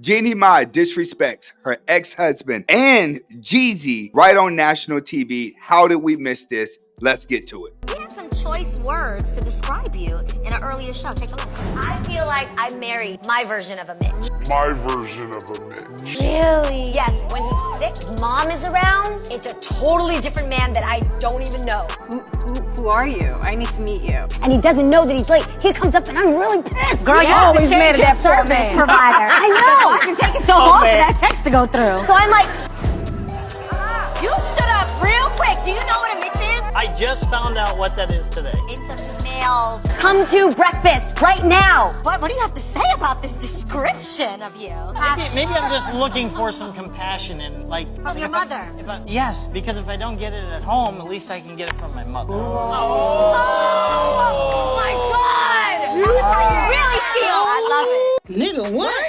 Jeannie Mai disrespects her ex-husband and Jeezy right on national TV. How did we miss this? Let's get to it. We had some choice words to describe you in an earlier show. Take a look. I feel like I married my version of a Mitch. My version of a Mitch. Really? Yes. When he's sick, his mom is around, it's a totally different man that I don't even know. Who are you? I need to meet you. And he doesn't know that he's late. He comes up and I'm really pissed. Girl, you always mad at that service provider. I know. It's been taking so long for that text to go through. So I'm like, you stood up real quick. Do you know what a Mitch is? I just found out what that is today. It's a male. Come to breakfast right now. What do you have to say about this description of you? Maybe I'm just looking for some compassion and like... From your mother? Yes, because if I don't get it at home, at least I can get it from my mother. Oh my God! That's how you really feel. I love it. Nigga, what?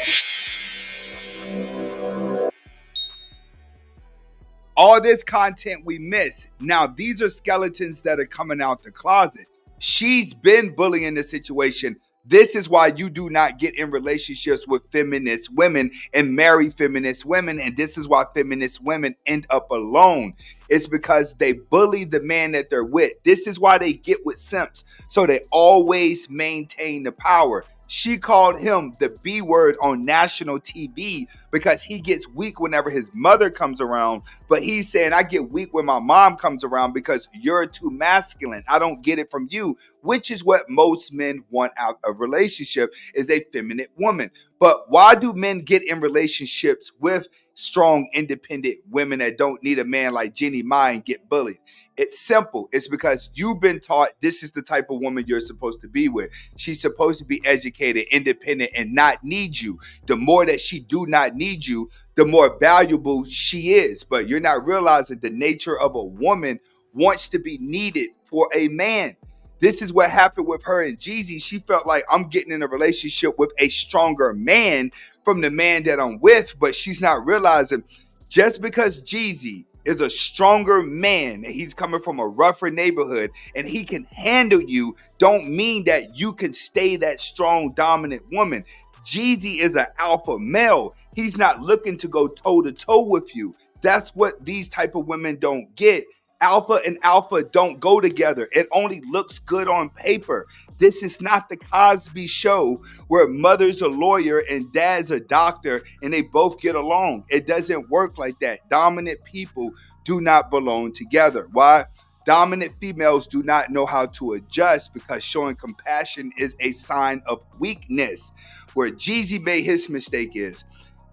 All this content we miss. Now, these are skeletons that are coming out the closet. She's been bullying the situation. This is why you do not get in relationships with feminist women and marry feminist women. And this is why feminist women end up alone. It's because they bully the man that they're with. This is why they get with simps. So they always maintain the power. She called him the B word on national TV because he gets weak whenever his mother comes around. But he's saying, I get weak when my mom comes around because you're too masculine. I don't get it from you, which is what most men want out of a relationship, is a feminine woman. But why do men get in relationships with strong, independent women that don't need a man like Jeannie Mai and get bullied? It's simple. It's because you've been taught this is the type of woman you're supposed to be with. She's supposed to be educated, independent, and not need you. The more that she do not need you, the more valuable she is. But you're not realizing the nature of a woman wants to be needed for a man. This is what happened with her and Jeezy. She felt like, I'm getting in a relationship with a stronger man from the man that I'm with, but she's not realizing just because Jeezy is a stronger man and he's coming from a rougher neighborhood and he can handle you, don't mean that you can stay that strong, dominant woman. Jeezy is an alpha male. He's not looking to go toe to toe with you. That's what these type of women don't get. Alpha and alpha don't go together. It only looks good on paper. This is not the Cosby Show where mother's a lawyer and dad's a doctor and they both get along. It doesn't work like that. Dominant people do not belong together. Why? Dominant females do not know how to adjust because showing compassion is a sign of weakness. Where Jeezy made his mistake is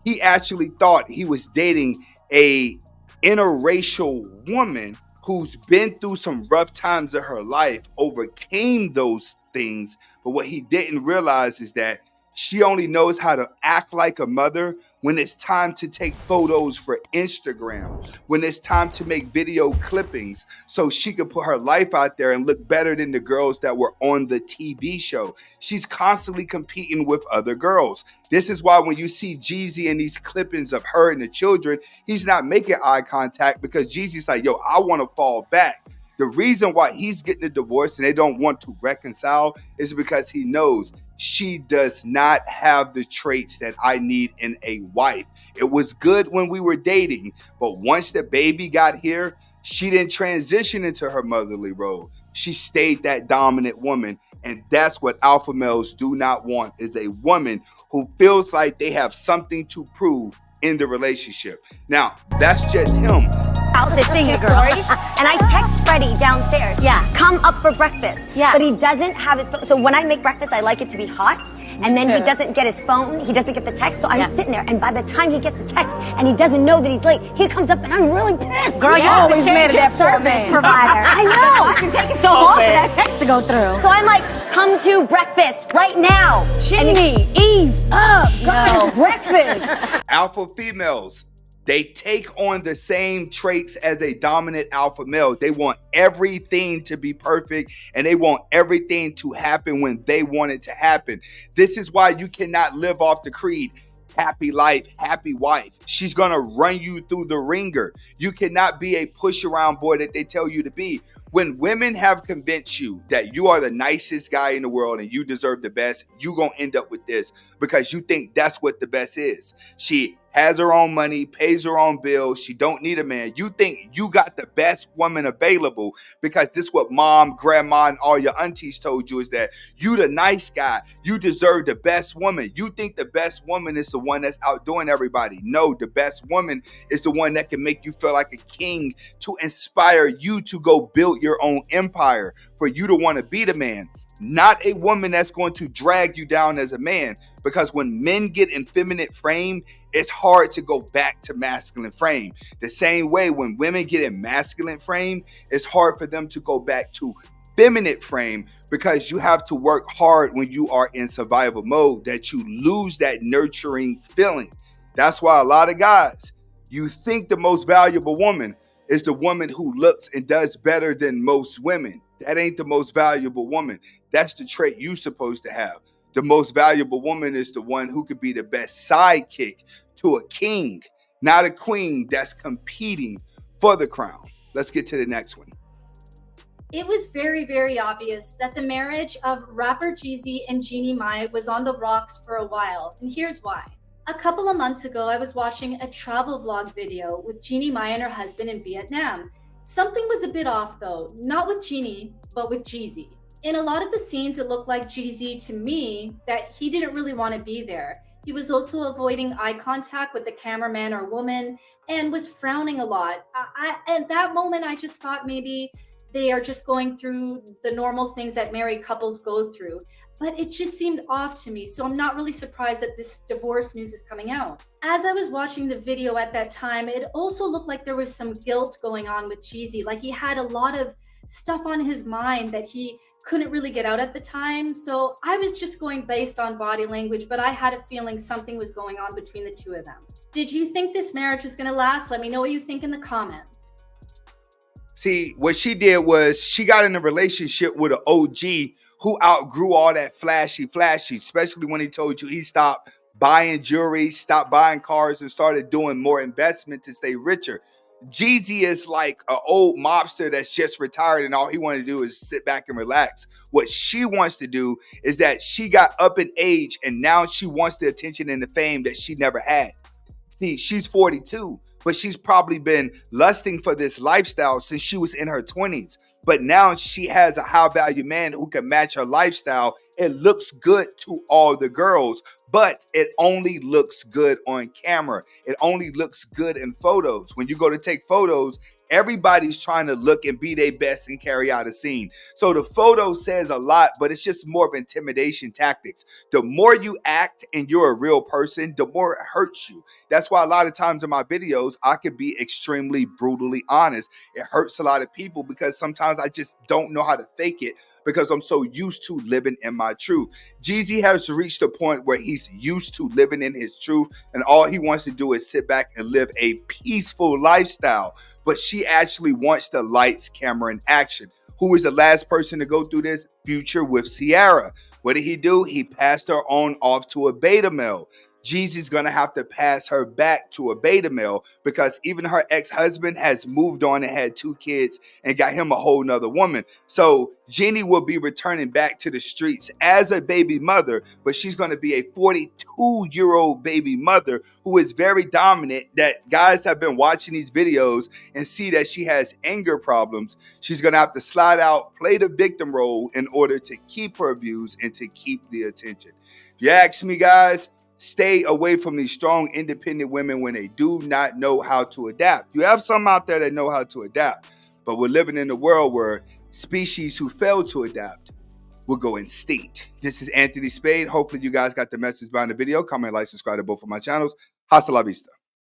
he actually thought he was dating a interracial woman who's been through some rough times of her life, overcame those things. But what he didn't realize is that she only knows how to act like a mother when it's time to take photos for Instagram, when it's time to make video clippings so she could put her life out there and look better than the girls that were on the TV show. She's constantly competing with other girls. This is why when you see Jeezy in these clippings of her and the children, he's not making eye contact because Jeezy's like, yo, I want to fall back. The reason why he's getting a divorce and they don't want to reconcile is because he knows she does not have the traits that I need in a wife. It was good when we were dating, but once the baby got here, she didn't transition into her motherly role. She stayed that dominant woman. And that's what alpha males do not want, is a woman who feels like they have something to prove in the relationship. Now, that's just him. Out to see you, girl. And I text Freddie downstairs. Yeah. Come up for breakfast. Yeah. But he doesn't have his phone. So when I make breakfast, I like it to be hot. And then he doesn't get his phone. He doesn't get the text. So I'm sitting there. And by the time he gets the text and he doesn't know that he's late, he comes up and I'm really pissed. Girl, you always mad at that service provider. I know. It's been taking so long for that text to go through. So I'm like, come to breakfast right now. Jeannie, ease up. Go to breakfast. Alpha females, they take on the same traits as a dominant alpha male. They want everything to be perfect and they want everything to happen when they want it to happen. This is why you cannot live off the creed, happy life, happy wife. She's going to run you through the ringer. You cannot be a push around boy that they tell you to be. When women have convinced you that you are the nicest guy in the world and you deserve the best, you're going to end up with this because you think that's what the best is. She has her own money, pays her own bills. She don't need a man. You think you got the best woman available because this is what mom, grandma, and all your aunties told you, is that you the nice guy. You deserve the best woman. You think the best woman is the one that's outdoing everybody. No, the best woman is the one that can make you feel like a king, to inspire you to go build your own empire, for you to want to be the man. Not a woman that's going to drag you down as a man, because when men get in feminine frame, it's hard to go back to masculine frame. The same way when women get in masculine frame, it's hard for them to go back to feminine frame, because you have to work hard when you are in survival mode, that you lose that nurturing feeling. That's why a lot of guys, you think the most valuable woman is the woman who looks and does better than most women. That ain't the most valuable woman. That's the trait you're supposed to have. The most valuable woman is the one who could be the best sidekick to a king, not a queen that's competing for the crown. Let's get to the next one. It was very, very obvious that the marriage of rapper Jeezy and Jeannie Mai was on the rocks for a while, and here's why. A couple of months ago, I was watching a travel vlog video with Jeannie Mai and her husband in Vietnam. Something was a bit off though, not with Jeannie, but with Jeezy. In a lot of the scenes, it looked like Jeezy, to me, that he didn't really want to be there. He was also avoiding eye contact with the cameraman or woman and was frowning a lot. At that moment, I just thought maybe they are just going through the normal things that married couples go through. But it just seemed off to me, so I'm not really surprised that this divorce news is coming out. As I was watching the video at that time, it also looked like there was some guilt going on with Jeezy. Like he had a lot of stuff on his mind that he couldn't really get out at the time. So I was just going based on body language, but I had a feeling something was going on between the two of them. Did you think this marriage was going to last? Let me know what you think in the comments. See, what she did was she got in a relationship with an OG who outgrew all that flashy, especially when he told you he stopped buying jewelry, stopped buying cars, and started doing more investment to stay richer. Jeezy is like an old mobster that's just retired and all he wanted to do is sit back and relax. What she wants to do is that she got up in age and now she wants the attention and the fame that she never had. See, she's 42, but she's probably been lusting for this lifestyle since she was in her 20s. But now she has a high value man who can match her lifestyle. It looks good to all the girls, but it only looks good on camera. It only looks good in photos. When you go to take photos, everybody's trying to look and be their best and carry out a scene. So the photo says a lot, but it's just more of intimidation tactics. The more you act and you're a real person, the more it hurts you. That's why a lot of times in my videos, I could be extremely brutally honest. It hurts a lot of people because sometimes I just don't know how to fake it, because I'm so used to living in my truth. Jeezy has reached a point where he's used to living in his truth, and all he wants to do is sit back and live a peaceful lifestyle. But she actually wants the lights, camera, and action. Who is the last person to go through this? Future with Ciara. What did he do? He passed her on off to a beta male. Jeezy's gonna have to pass her back to a beta male, because even her ex-husband has moved on and had 2 kids and got him a whole nother woman. So Jeannie will be returning back to the streets as a baby mother, but she's gonna be a 42-year-old baby mother who is very dominant, that guys have been watching these videos and see that she has anger problems. She's gonna have to slide out, play the victim role in order to keep her views and to keep the attention. If you ask me, guys, stay away from these strong, independent women when they do not know how to adapt. You have some out there that know how to adapt, but we're living in a world where species who fail to adapt will go extinct. This is Anthony Spade. Hopefully you guys got the message behind the video. Comment, like, subscribe to both of my channels. Hasta la vista.